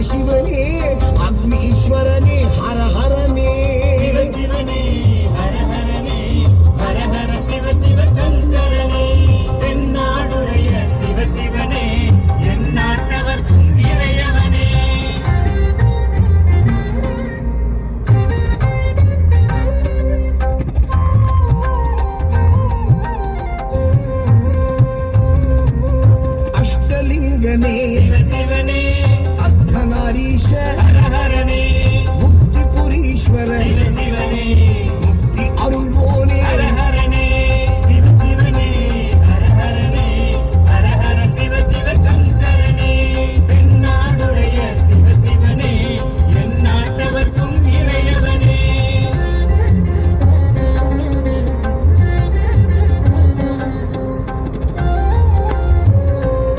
ಶಿವನೇ ಅಗ್ನೀಶ್ವರನೇ ಹರ ಹರನೇ ಶಿವನೇ ಹರ ಹರನೇ ಹರ ಹರ ಶಿವ ಶಿವ ಶಂಕರನೇ தென்னாடுடைய சிவ சிவனே எந்நாட்டவர்க்கும் இறையவனே அஷ்டலிங்கனே சிவ சிவனே